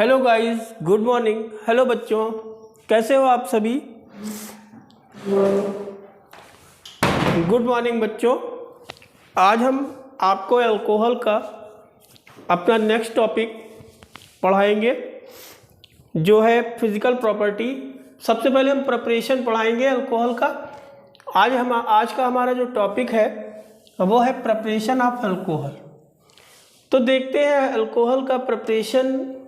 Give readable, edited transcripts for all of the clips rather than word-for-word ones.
Hello guys, good morning. Hello बच्चों, कैसे हो आप सभी? गुड मॉर्निंग बच्चों। आज हम आपको अल्कोहल का अपना नेक्स्ट टॉपिक पढ़ाएंगे जो है फिजिकल प्रॉपर्टी। सबसे पहले हम प्रिपरेशन पढ़ाएंगे अल्कोहल का। आज का हमारा जो टॉपिक है वो है प्रिपरेशन ऑफ अल्कोहल। तो देखते हैं अल्कोहल का प्रिपरेशन,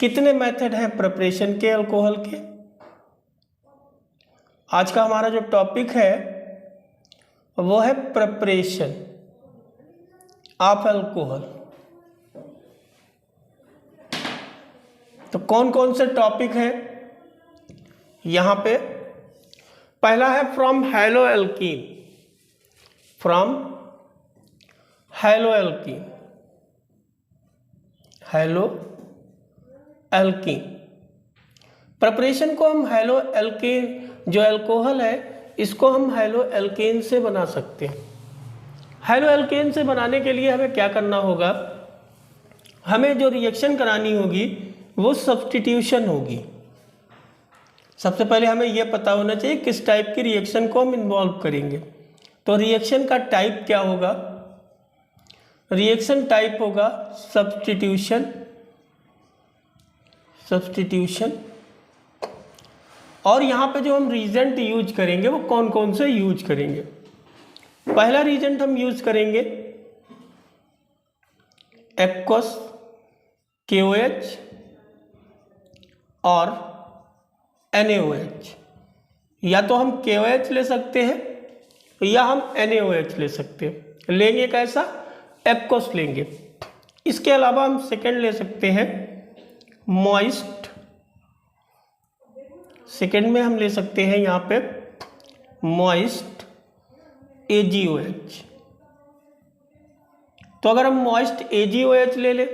कितने मेथड हैं प्रिपरेशन के अल्कोहल के। आज का हमारा जो टॉपिक है वो है प्रिपरेशन ऑफ अल्कोहल। तो कौन कौन से टॉपिक हैं यहाँ पे? पहला है from hello alkene. From hello alkene, hello alkene preparation को हम हैलो एल्कीन, जो अल्कोहल है इसको हम हैलो एल्कीन से बना सकते हैं। हैलो एल्कीन से बनाने के लिए हमें क्या करना होगा? हमें जो रिएक्शन करानी होगी वो सब्स्टिट्यूशन होगी। सबसे पहले हमें यह पता होना चाहिए किस टाइप की रिएक्शन को हम इन्वॉल्व करेंगे। तो रिएक्शन का टाइप क्या होगा? रिएक्शन टाइप होगा सब्स्टिट्यूशन। और यहाँ पे जो हम रीजेंट यूज करेंगे वो कौन कौन से यूज करेंगे? पहला रीजेंट हम यूज करेंगे एक्वस KOH और NaOH। या तो हम KOH ले सकते हैं या हम NaOH ले सकते हैं। लेंगे कैसा? एक्वस लेंगे। इसके अलावा हम सेकेंड ले सकते हैं मॉइस्ट। सेकेंड में हम ले सकते हैं यहाँ पे मॉइस्ट AgOH। तो अगर हम मॉइस्ट AgOH ले ले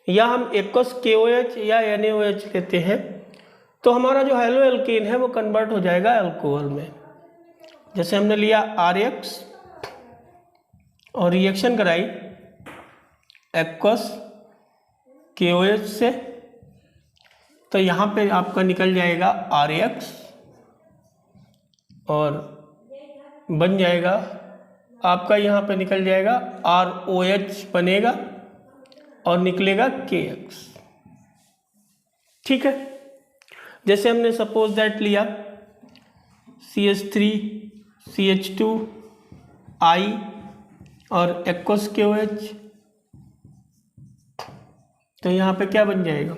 या हम एक्वस KOH या NaOH लेते हैं तो हमारा जो हैलो एल्कीन है वो कन्वर्ट हो जाएगा अल्कोहल में। जैसे हमने लिया RX और रिएक्शन कराई एक्वस KOH से, तो यहाँ पे आपका निकल जाएगा RX और बन जाएगा आपका, यहाँ पे निकल जाएगा ROH बनेगा और निकलेगा KX। ठीक है। जैसे हमने सपोज दैट लिया CH3 CH2 I और एक्वस KOH, तो यहाँ पे क्या बन जाएगा?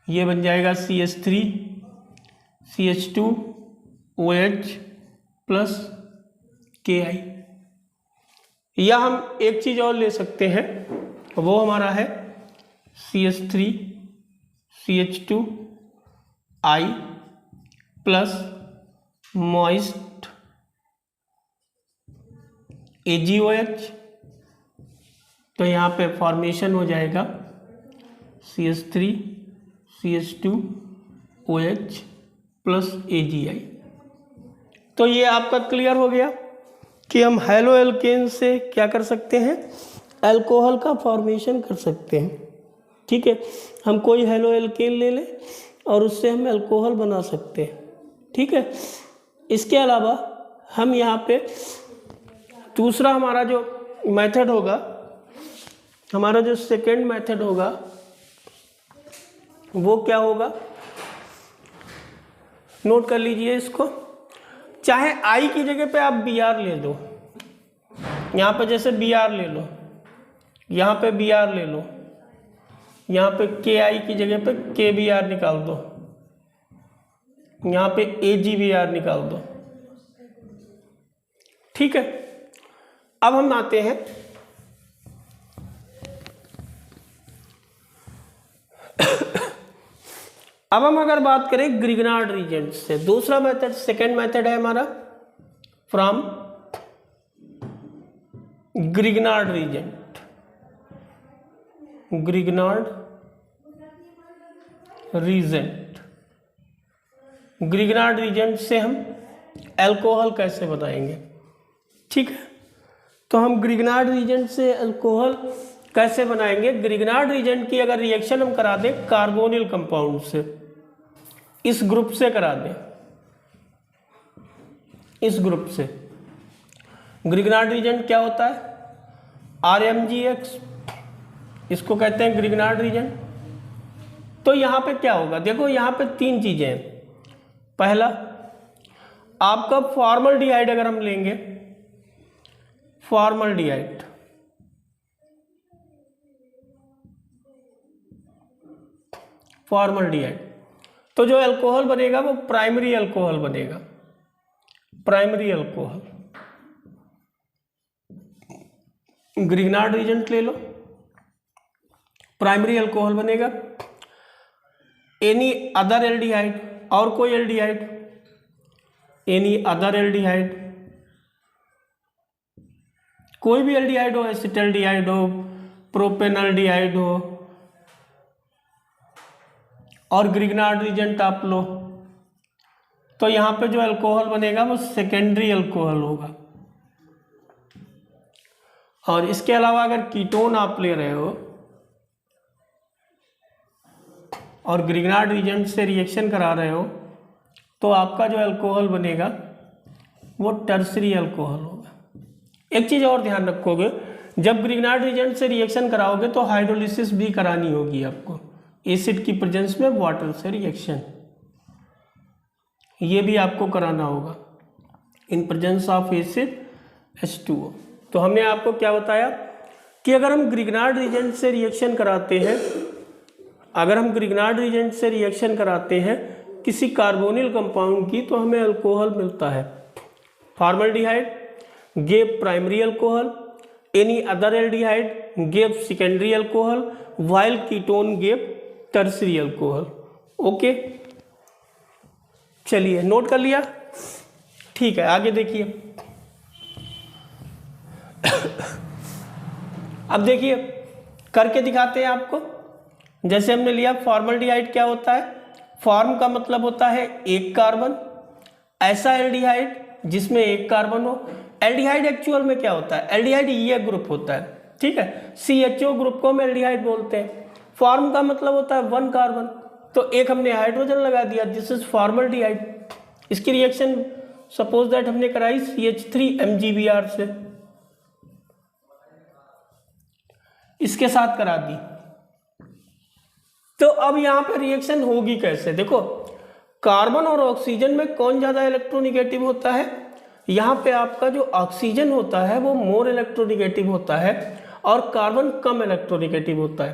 ये बन जाएगा CH3 CH2 OH plus KI। या हम एक चीज़ और ले सकते हैं, वो हमारा है CH3 CH2 I plus moist AgOH। तो यहाँ पे फॉर्मेशन हो जाएगा CH3 CH2 OH plus AgI। तो ये आपका क्लियर हो गया कि हम हैलो एल्केन से क्या कर सकते हैं? अल्कोहल का फॉर्मेशन कर सकते हैं। ठीक है, हम कोई हैलो एल्केन ले लें और उससे हम अल्कोहल बना सकते हैं। ठीक है। इसके अलावा हम यहाँ पे दूसरा हमारा जो मेथड होगा, हमारा जो सेकेंड मेथड होगा वो क्या होगा? नोट कर लीजिए इसको। चाहे I की जगह पे आप Br ले दो, यहाँ पे जैसे Br ले लो, यहाँ पे Br ले लो, यहाँ पे Ki की जगह पे KBr निकाल दो, यहाँ पे AgBr निकाल दो। ठीक है। अब हम आते हैं अब हम अगर बात करें ग्रिग्नार्ड रीजेंट से, दूसरा मेथड, सेकेंड मेथड है हमारा from Grignard reagent. Grignard reagent से हम अल्कोहल कैसे बनाएंगे? ठीक है। तो हम ग्रिग्नार्ड रीजेंट से अल्कोहल कैसे बनाएंगे? ग्रिग्नार्ड रीजेंट की अगर रिएक्शन हम करा दें कार्बोनिल कंपाउंड से, इस ग्रुप से करा दें, इस ग्रुप से, ग्रिग्नार्ड रीजेंट क्या होता है? RMgX, इसको कहते हैं ग्रिग्नार्ड रीजेंट। तो यहां पे क्या होगा? देखो यहां पे तीन चीजें हैं। पहला, आपका फॉर्मल्डिहाइड अगर हम लेंगे, फॉर्मल्डिहाइड, फॉर्मल्डिहाइड, तो जो अल्कोहल बनेगा वो प्राइमरी अल्कोहल बनेगा, प्राइमरी अल्कोहल। ग्रिग्नार्ड रीजेंट ले लो, प्राइमरी अल्कोहल बनेगा। एनी अदर एल्डिहाइड, और कोई एल्डिहाइड, एनी अदर एल्डिहाइड, कोई भी एल्डिहाइड हो, एसिटल्डिहाइड हो, प्रोपेनल्डिहाइड हो, और ग्रिग्नार्ड रीजेंट आप लो, तो यहां पे जो अल्कोहल बनेगा वो सेकेंडरी अल्कोहल होगा। और इसके अलावा अगर कीटोन आप ले रहे हो और ग्रिग्नार्ड रीजेंट से रिएक्शन करा रहे हो, तो आपका जो अल्कोहल बनेगा वो टर्सरी अल्कोहल होगा। एक चीज़ और ध्यान रखोगे, जब ग्रिग्नार्ड रीजेंट से रिएक्शन कराओगे तो हाइड्रोलिसिस भी करानी होगी आपको, एसिड की प्रेजेंस में वाटर से रिएक्शन, ये भी आपको कराना होगा, in presence of acid H2O। तो हमने आपको क्या बताया कि अगर हम ग्रिग्नार्ड रीजेंट से रिएक्शन कराते हैं, अगर हम ग्रिग्नार्ड रीजेंट से रिएक्शन कराते हैं किसी कार्बोनिल कंपाउंड की, तो हमें अल्कोहल मिलता है। Formaldehyde gave primary alcohol, any other aldehyde gave secondary alcohol, while ketone gave tertiary alcohol. Okay, चलिए नोट कर लिया, ठीक है। आगे देखिए, अब देखिए करके दिखाते हैं आपको। जैसे हमने लिया फॉर्मल्डिहाइड, क्या होता है? फॉर्म का मतलब होता है एक कार्बन, ऐसा एल्डिहाइड जिसमें एक कार्बन हो। एल्डिहाइड एक्चुअल में क्या होता है? एल्डिहाइड ये ग्रुप होता है, ठीक है, CHO ग्रुप को हम एल्डिहाइड बोलते हैं। फॉर्म का मतलब होता है वन कार्बन, तो एक हमने हाइड्रोजन लगा दिया, दिस इज फॉर्मल्डिहाइड। इसकी रिएक्शन सपोज दैट हमने कराई CH3MgBr से, इसके साथ करा दी। तो अब यहां पे रिएक्शन होगी कैसे? देखो, कार्बन और ऑक्सीजन में कौन ज्यादा इलेक्ट्रोनिगेटिव होता है? यहां पे आपका जो ऑक्सीजन होता है वो मोर इलेक्ट्रोनिगेटिव होता है और कार्बन कम इलेक्ट्रोनिगेटिव होता है।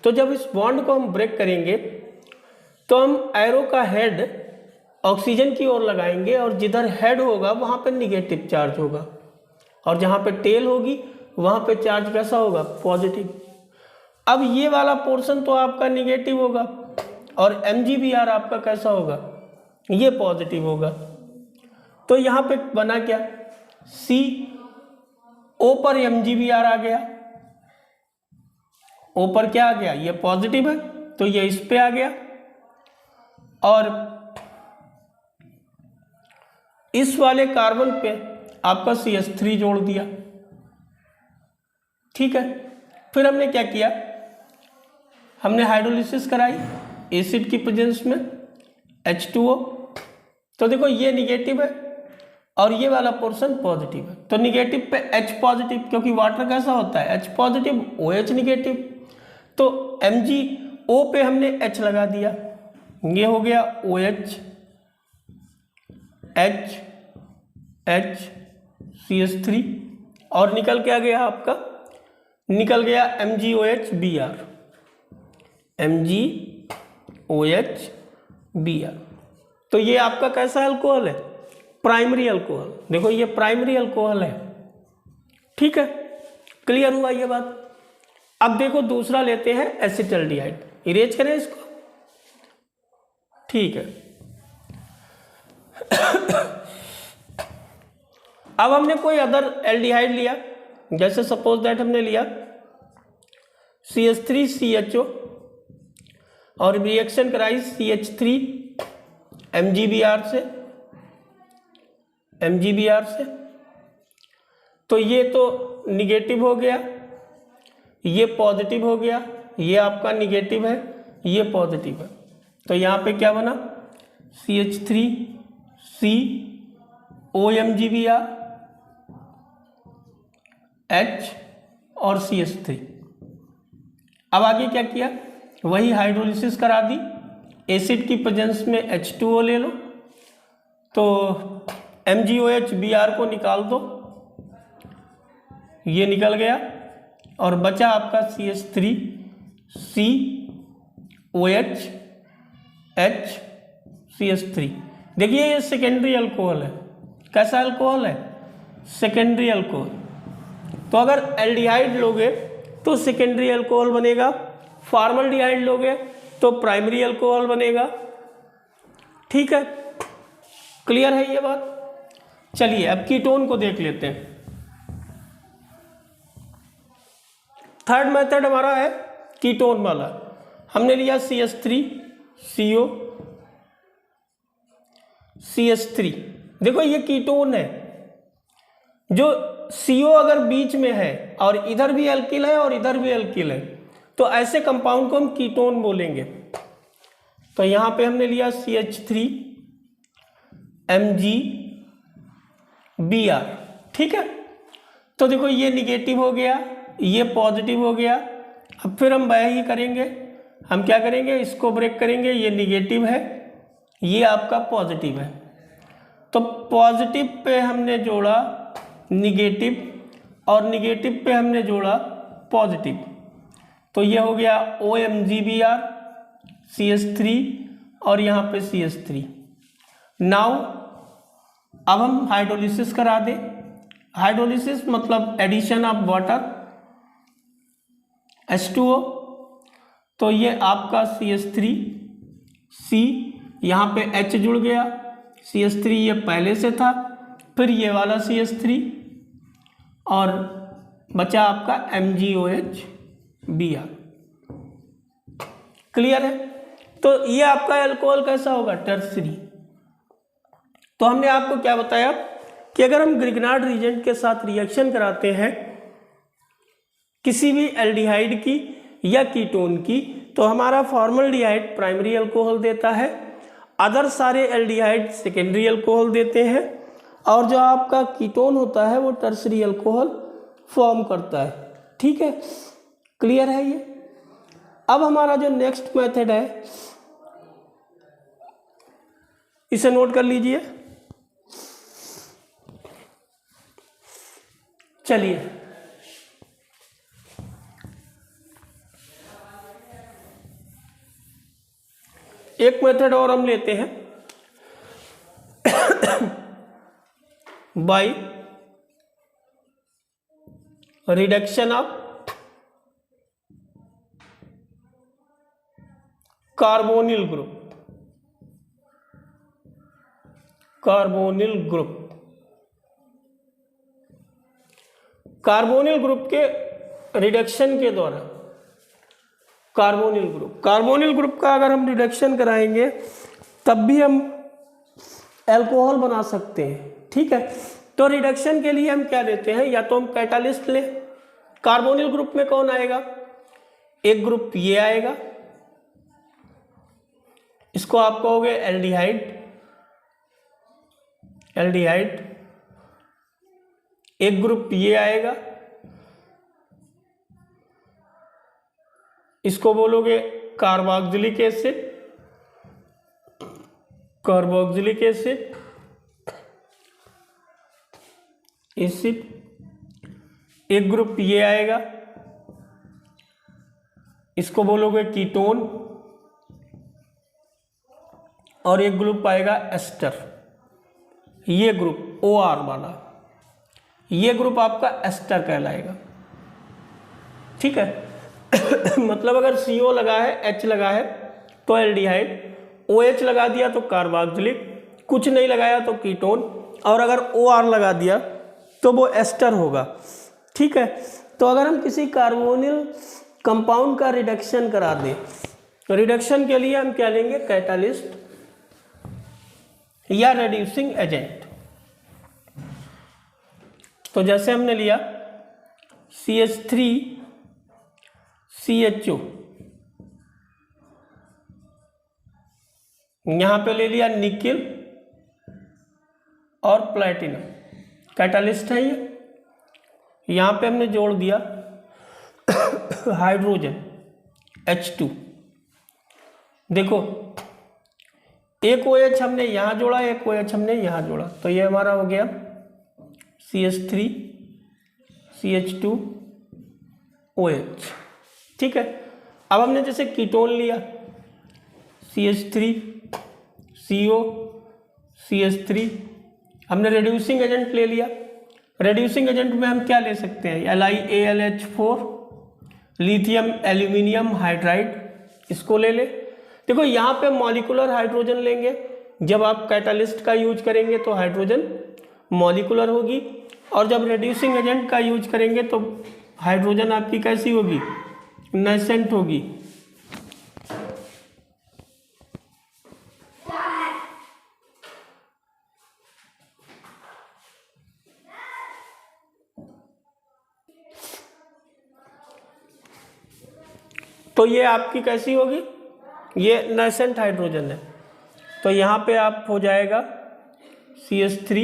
तो जब इस बॉन्ड को हम ब्रेक करेंगे तो हम एरो का हेड ऑक्सीजन की ओर लगाएंगे और जिधर हेड होगा वहां पे निगेटिव चार्ज होगा, और जहां पे टेल होगी वहां पे चार्ज कैसा होगा? पॉजिटिव। अब ये वाला पोर्शन तो आपका निगेटिव होगा और MgBr आपका कैसा होगा? ये पॉजिटिव होगा। तो यहां पे बना क्या? CO पर MgBr आ गया, O पर क्या आ गया? ये पॉजिटिव है तो ये इस पे आ गया, और इस वाले कार्बन पे आपका CH3 जोड़ दिया, ठीक है। फिर हमने क्या किया? हमने हाइड्रोलिसिस कराई एसिड की प्रेजेंस में H2O। तो देखो ये निगेटिव है और ये वाला पोर्शन पॉजिटिव है, तो निगेटिव पे H पॉजिटिव, क्योंकि वाटर कैसा होता है? H पॉजिटिव OH निगेटिव, तो MgO पे हमने H लगा दिया, ये हो गया OH H H CH3, और निकल के आ गया आपका, निकल गया MgOH Br, MgOH Br। तो ये आपका कैसा अल्कोहल है? Primary alcohol. देखो ये प्राइमरी अल्कोहल है, ठीक है, क्लियर हुआ ये बात। अब देखो दूसरा लेते हैं एसिटल्डिहाइड, इरेज करें इसको, ठीक है। अब हमने कोई अदर एल्डिहाइड लिया, जैसे सपोज दैट हमने लिया CH3CHO और रिएक्शन कराई CH3MgBr से, तो ये तो निगेटिव हो गया, ये पॉजिटिव हो गया, ये आपका निगेटिव है, ये पॉजिटिव है। तो यहाँ पे क्या बना, CH3 OMgBr H और CH3। अब आगे क्या किया, वही हाइड्रोलिसिस करा दी, एसिड की प्रेजेंस में H2O ले लो, तो MgOH Br को निकाल दो, ये निकल गया और बचा आपका CH3 OH H CH3। देखिए ये सेकेंडरी अल्कोहल है। कैसा अल्कोहल है, सेकेंडरी अल्कोहल। तो अगर एल्डिहाइड लोगे तो सेकेंडरी अल्कोहल बनेगा, फॉर्मल्डिहाइड लोगे तो प्राइमरी अल्कोहल बनेगा। ठीक है, क्लियर है ये बात। चलिए अब कीटोन को देख लेते हैं। थर्ड मेथड हमारा है कीटोन वाला। हमने लिया CH3CO CH3। देखो ये कीटोन है, जो CO अगर बीच में है और इधर भी एल्किल है और इधर भी एल्किल है, तो ऐसे कंपाउंड को हम कीटोन बोलेंगे। तो यहां पे हमने लिया CH3 MgBr। ठीक है, तो देखो ये निगेटिव हो गया, ये पॉजिटिव हो गया। अब फिर हम वही करेंगे, हम क्या करेंगे, इसको ब्रेक करेंगे, ये निगेटिव है, ये आपका पॉजिटिव है। तो पॉजिटिव पे हमने जोड़ा निगेटिव और निगेटिव पे हमने जोड़ा पॉजिटिव, तो ये हो गया OMgBr CH3 और यहाँ पे CH3। नाउ अब हम हाइड्रोलिसिस करा दें। हाइड्रोलिसिस मतलब एडिशन ऑफ वाटर H2O। तो ये आपका CH3C, यहाँ पे H जुड़ गया, CH3 ये पहले से था, फिर ये वाला CH3 और बचा आपका MgOH Br। क्लियर है। तो ये आपका अल्कोहल कैसा होगा, टर्सरी। तो हमने आपको क्या बताया कि अगर हम ग्रिग्नार्ड रीजेंट के साथ रिएक्शन कराते हैं किसी भी एल्डिहाइड की या कीटोन की, तो हमारा फॉर्मल्डिहाइड प्राइमरी अल्कोहल देता है, अदर सारे एल्डिहाइड सेकेंडरी अल्कोहल देते हैं, और जो आपका कीटोन होता है वो टर्सरी अल्कोहल फॉर्म करता है। ठीक है, क्लियर है ये। अब हमारा जो नेक्स्ट मेथड है, इसे नोट कर लीजिए। चलिए एक मेथड और हम लेते हैं, by reduction of carbonyl group. Carbonyl group, carbonyl group के रिडक्शन के द्वारा, कार्बोनिल ग्रुप का अगर हम रिडक्शन कराएंगे तब भी हम अल्कोहल बना सकते हैं। ठीक है, तो रिडक्शन के लिए हम क्या लेते हैं, या तो हम कैटालिस्ट लें। कार्बोनिल ग्रुप में कौन आएगा, एक ग्रुप ये आएगा, इसको आप कहोगे एल्डिहाइड, एक ग्रुप ये आएगा, इसको बोलोगे कार्बोक्सिलिक एसिड, एक ग्रुप ये आएगा, इसको बोलोगे कीटोन, और एक ग्रुप आएगा एस्टर, ये ग्रुप OR वाला, ये ग्रुप आपका एस्टर कहलाएगा। ठीक है, मतलब अगर CO लगा है, H लगा है तो एल्डिहाइड, OH लगा दिया तो कार्बोक्सिलिक, कुछ नहीं लगाया तो कीटोन, और अगर OR लगा दिया तो वो एस्टर होगा। ठीक है, तो अगर हम किसी कार्बोनिल कंपाउंड का रिडक्शन करा दें, तो रिडक्शन के लिए हम क्या लेंगे, कैटालिस्ट या रेड्यूसिंग एजेंट। तो जैसे हमने लिया CH3 CHO, यहां पे ले लिया निकेल और प्लेटिनम, कैटालिस्ट है ये। यहां पे हमने जोड़ दिया हाइड्रोजन H2। देखो एक OH हमने यहां जोड़ा, एक OH हमने यहां जोड़ा, तो ये हमारा हो गया CH3 CH2 OH। ठीक है, अब हमने जैसे कीटोन लिया CH3 CO CH3, हमने रिड्यूसिंग एजेंट ले लिया। रिड्यूसिंग एजेंट में हम क्या ले सकते हैं, LiAlH4, लिथियम एल्यूमिनियम हाइड्राइड, इसको ले ले। देखो यहाँ पे मॉलिकुलर हाइड्रोजन लेंगे, जब आप कैटालिस्ट का यूज करेंगे तो हाइड्रोजन मॉलिकुलर होगी, और जब रिड्यूसिंग एजेंट का यूज करेंगे तो हाइड्रोजन आपकी कैसी होगी, नेसेंट होगी। तो ये आपकी कैसी होगी, ये नेसेंट हाइड्रोजन है। तो यहाँ पे आप हो जाएगा CH3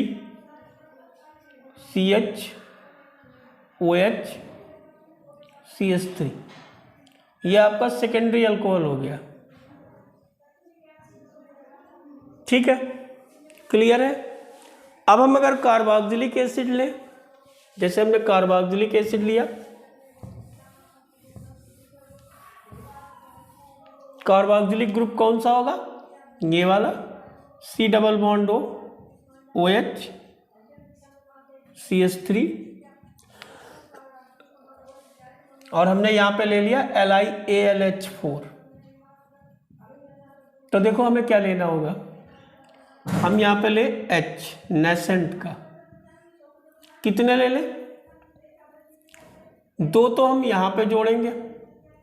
CH OH CH3, ये आपका सेकेंडरी अल्कोहल हो गया। ठीक है, क्लियर है। अब हम अगर कार्बोक्सिलिक एसिड लें, जैसे हमने कार्बोक्सिलिक एसिड लिया, कार्बोक्सिलिक ग्रुप कौन सा होगा, ये वाला C double bond O OH CH3, और हमने यहां पे ले लिया LiAlH4। तो देखो हमें क्या लेना होगा, हम यहां पे ले H नेसेंट का, कितने ले लें, 2 तो हम यहां पे जोड़ेंगे,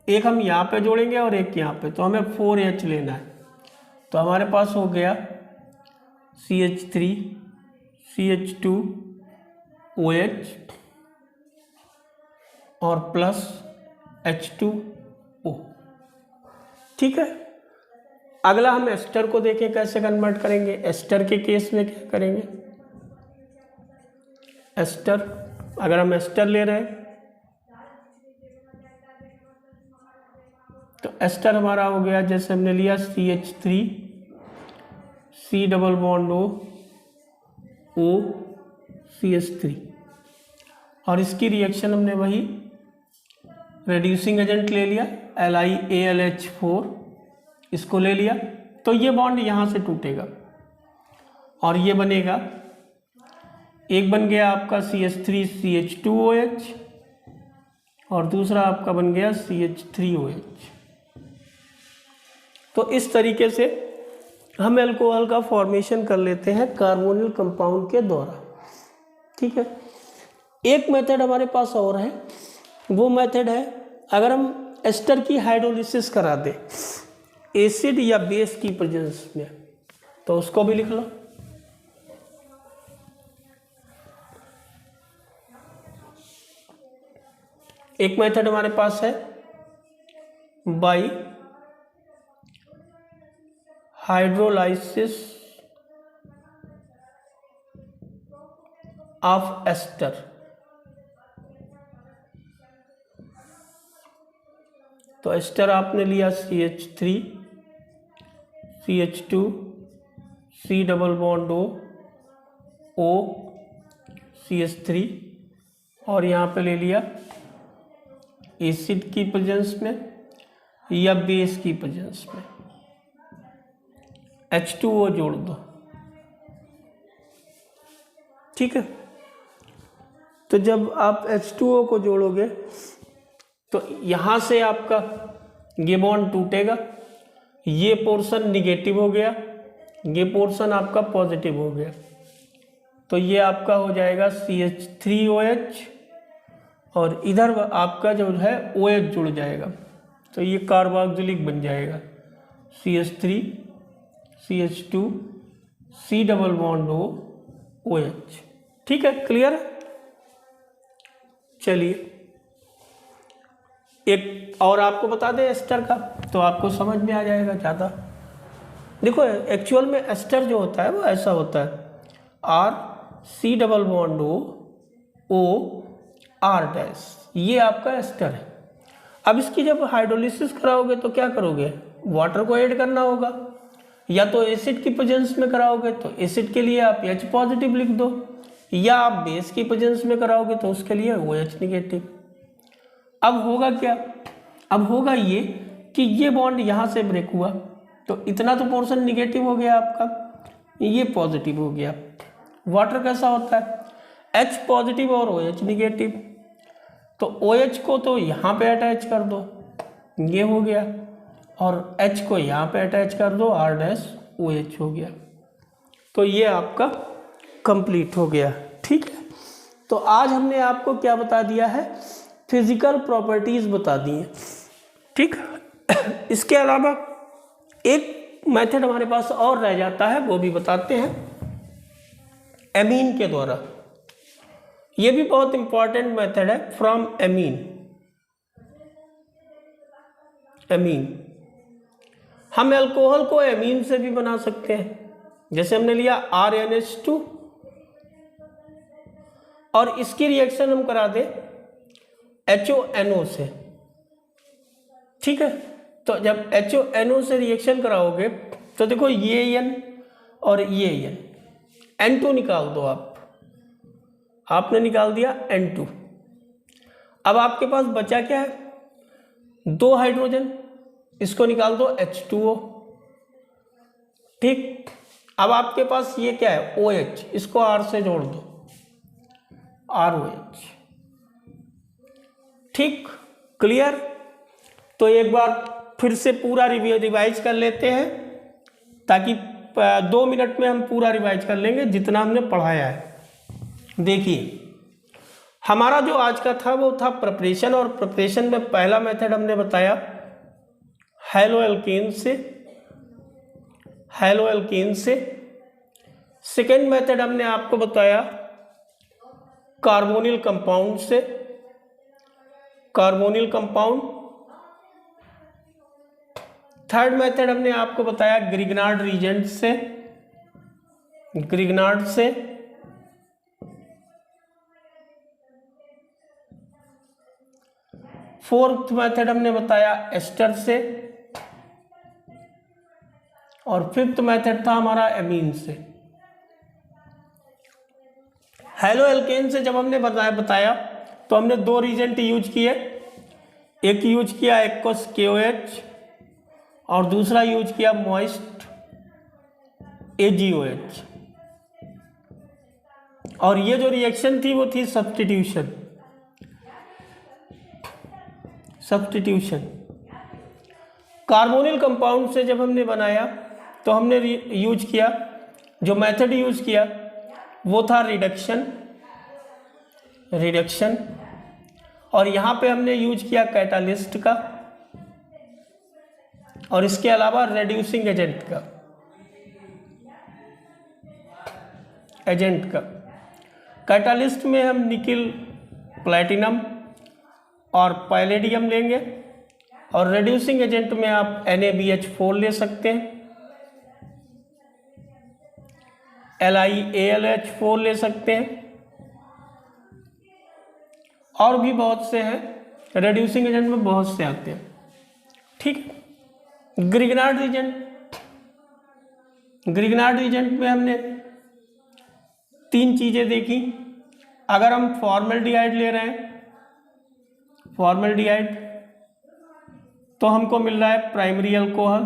एक हम यहाँ पे जोड़ेंगे और एक यहाँ पे, तो हमें 4H लेना है। तो हमारे पास हो गया CH3 CH2 OH और प्लस H2O। ठीक है, अगला हम एस्टर को देखें कैसे कन्वर्ट करेंगे। एस्टर के केस में क्या करेंगे, एस्टर, अगर हम एस्टर ले रहे हैं तो एस्टर हमारा हो गया, जैसे हमने लिया CH3 C double bond O CH3, और इसकी रिएक्शन हमने वही रिड्यूसिंग एजेंट ले लिया LiAlH4, इसको ले लिया, तो ये बॉन्ड यहाँ से टूटेगा और ये बनेगा, एक बन गया आपका CH3 CH2OH और दूसरा आपका बन गया CH3OH। तो इस तरीके से हम अल्कोहल का फॉर्मेशन कर लेते हैं कार्बोनिल कंपाउंड के द्वारा। ठीक है, एक मेथड हमारे पास और है, वो मेथड है अगर हम एस्टर की हाइड्रोलिसिस करा दें एसिड या बेस की प्रेजेंस में, तो उसको भी लिख लो। एक मेथड हमारे पास है बाई हाइड्रोलाइसिस ऑफ एस्टर। तो एस्टर आपने लिया CH3 CH2 C double bond O CH3, और यहाँ पे ले लिया एसिड की प्रेजेंस में या बेस की प्रेजेंस में, H2O जोड़ दो। ठीक है, तो जब आप H2O को जोड़ोगे तो यहां से आपका ये बॉन्ड टूटेगा, ये पोर्शन निगेटिव हो गया, ये पोर्शन आपका पॉजिटिव हो गया, तो ये आपका हो जाएगा CH3OH और इधर आपका जो है OH जुड़ जाएगा, तो ये कार्बोक्सिलिक बन जाएगा CH3 CH2 C double bond OH। ठीक है, क्लियर है। चलिए एक और आपको बता दें एस्टर का, तो आपको समझ में आ जाएगा ज़्यादा। देखो एक्चुअल में एस्टर जो होता है वो ऐसा होता है, R⁻O ये आपका एस्टर है। अब इसकी जब हाइड्रोलिसिस कराओगे तो क्या करोगे, वाटर को ऐड करना होगा, या तो एसिड की प्रेजेंस में कराओगे तो एसिड के लिए आप H पॉजिटिव लिख दो, या आप बेस की प्रेजेंस में कराओगे तो उसके लिए OH नेगेटिव। अब होगा क्या, अब होगा ये कि ये बॉन्ड यहाँ से ब्रेक हुआ तो इतना तो पोर्शन निगेटिव हो गया आपका, ये पॉजिटिव हो गया। वाटर कैसा होता है, H पॉजिटिव और OH निगेटिव, तो OH को तो यहाँ पे अटैच कर दो, ये हो गया, और H को यहाँ पे अटैच कर दो, R⁻OH हो गया। तो ये आपका कंप्लीट हो गया। ठीक है, तो आज हमने आपको क्या बता दिया है, फिजिकल प्रॉपर्टीज बता दी हैं। ठीक, इसके अलावा एक मेथड हमारे पास और रह जाता है, वो भी बताते हैं एमीन के द्वारा। ये भी बहुत इंपॉर्टेंट मेथड है, फ्रॉम एमीन। एमीन, हम अल्कोहल को एमीन से भी बना सकते हैं, जैसे हमने लिया RnH2 और इसकी रिएक्शन हम करा दे HONO से। ठीक है, तो जब HONO से रिएक्शन कराओगे तो देखो ये N और ये N, N2 निकाल दो आपने निकाल दिया N2। अब आपके पास बचा क्या है, 2 हाइड्रोजन, इसको निकाल दो H2O। ठीक, अब आपके पास ये क्या है OH, इसको R से जोड़ दो, ROH। ठीक, क्लियर। तो एक बार फिर से पूरा रिवाइज कर लेते हैं, ताकि 2 मिनट में हम पूरा रिवाइज कर लेंगे जितना हमने पढ़ाया है। देखिए हमारा जो आज का था वो था प्रिपरेशन, और प्रिपरेशन में पहला मेथड हमने बताया हैलो एल्केन से। सेकेंड मेथड हमने आपको बताया कार्बोनिल कंपाउंड से, कार्बोनिल। थर्ड मेथड हमने आपको बताया ग्रिग्नार्ड रीजेंट से। फोर्थ मेथड हमने बताया एस्टर से, और फिफ्थ मेथड था हमारा एमीन से। हैलो एल्केन से जब हमने बताया तो हमने 2 रीजेंट यूज किए, एक यूज किया एक्वस KOH और दूसरा यूज किया मॉइस्ट AgOH। और ये जो रिएक्शन थी वो थी सब्स्टिट्यूशन। कार्बोनिल कंपाउंड से जब हमने बनाया तो हमने यूज किया, जो मेथड यूज किया वो था रिडक्शन, और यहाँ पे हमने यूज किया कैटालिस्ट का, और इसके अलावा रेड्यूसिंग एजेंट का। कैटालिस्ट में हम निकिल, प्लैटिनम और पैलेडियम लेंगे, और रेड्यूसिंग एजेंट में आप NaBH4 ले सकते हैं, LiAlH4 ले सकते हैं, और भी बहुत से हैं, रेड्यूसिंग एजेंट में बहुत से आते हैं। ठीक, ग्रिग्नार्ड रीजेंट में हमने 3 चीजें देखी। अगर हम फॉर्मल्डिहाइड ले रहे हैं, तो हमको मिल रहा है प्राइमरी अल्कोहल।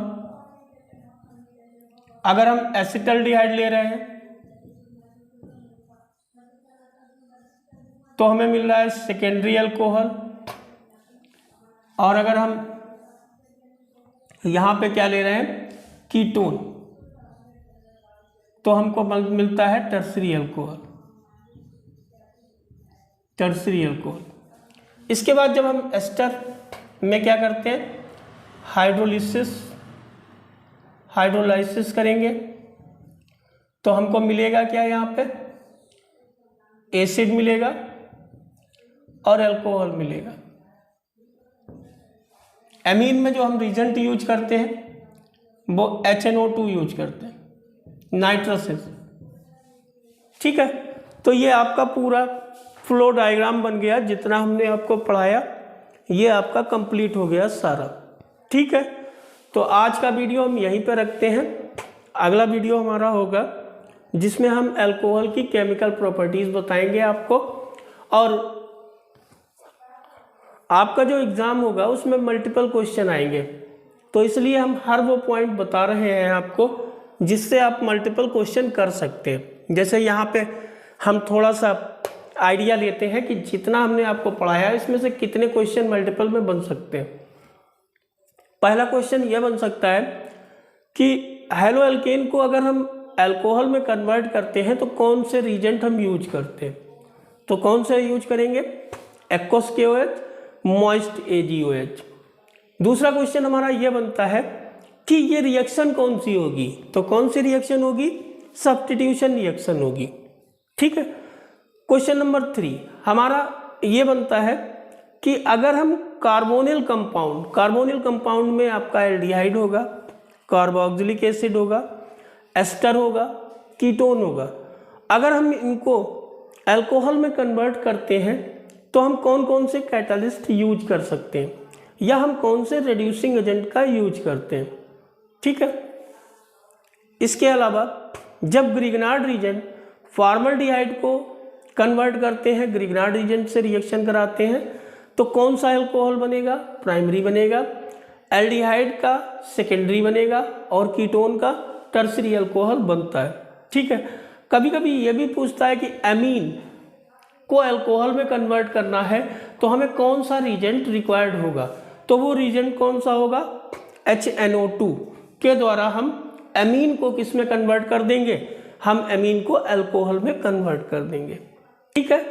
अगर हम एसिटल्डिहाइड ले रहे हैं तो हमें मिल रहा है सेकेंडरी अल्कोहल। और अगर हम यहाँ पे क्या ले रहे हैं, कीटोन, तो हमको मिलता है टर्सरी अल्कोहल। इसके बाद जब हम एस्टर में क्या करते हैं, हाइड्रोलाइसिस करेंगे, तो हमको मिलेगा क्या, यहाँ पे एसिड मिलेगा और अल्कोहल मिलेगा। एमीन में जो हम रीजेंट यूज करते हैं वो HNO2 यूज करते हैं, नाइट्रस है। ठीक है, तो ये आपका पूरा फ्लो डायग्राम बन गया, जितना हमने आपको पढ़ाया ये आपका कंप्लीट हो गया सारा। ठीक है, तो आज का वीडियो हम यहीं पर रखते हैं। अगला वीडियो हमारा होगा जिसमें हम अल्कोहल की केमिकल प्रॉपर्टीज बताएंगे आपको, और आपका जो एग्ज़ाम होगा उसमें मल्टीपल क्वेश्चन आएंगे, तो इसलिए हम हर वो पॉइंट बता रहे हैं आपको जिससे आप मल्टीपल क्वेश्चन कर सकते हैं। जैसे यहाँ पे हम थोड़ा सा आइडिया लेते हैं कि जितना हमने आपको पढ़ाया है इसमें से कितने क्वेश्चन मल्टीपल में बन सकते हैं। पहला क्वेश्चन यह बन सकता है कि हेलो एल्केन को अगर हम अल्कोहल में कन्वर्ट करते हैं तो कौन से रीजेंट हम यूज करते हैं, तो कौन से यूज करेंगे, एक्वस KOH, मॉइस्ट AgOH। दूसरा क्वेश्चन हमारा यह बनता है कि ये रिएक्शन कौन सी होगी, तो कौन सी रिएक्शन होगी, सब्स्टिट्यूशन रिएक्शन होगी। ठीक है, क्वेश्चन नंबर 3 हमारा ये बनता है कि अगर हम कार्बोनिल कंपाउंड में आपका एल्डिहाइड होगा, कार्बोक्सिलिक एसिड होगा, एस्टर होगा, कीटोन होगा, अगर हम इनको अल्कोहल में कन्वर्ट करते हैं तो हम कौन कौन से कैटालिस्ट यूज कर सकते हैं, या हम कौन से रिड्यूसिंग एजेंट का यूज करते हैं। ठीक है, इसके अलावा जब ग्रिग्नार्ड रीजेंट फॉर्मल्डिहाइड को कन्वर्ट करते हैं, ग्रिग्नार्ड रीजेंट से रिएक्शन कराते हैं, तो कौन सा अल्कोहल बनेगा, प्राइमरी बनेगा, एल्डिहाइड का सेकेंडरी बनेगा, और कीटोन का टर्सरी अल्कोहल बनता है। ठीक है, कभी कभी ये भी पूछता है कि एमीन को अल्कोहल में कन्वर्ट करना है तो हमें कौन सा रीजेंट रिक्वायर्ड होगा, तो वो रीजेंट कौन सा होगा, HNO2 के द्वारा हम एमीन को किस में कन्वर्ट कर देंगे, हम एमीन को अल्कोहल में कन्वर्ट कर देंगे। ठीक है।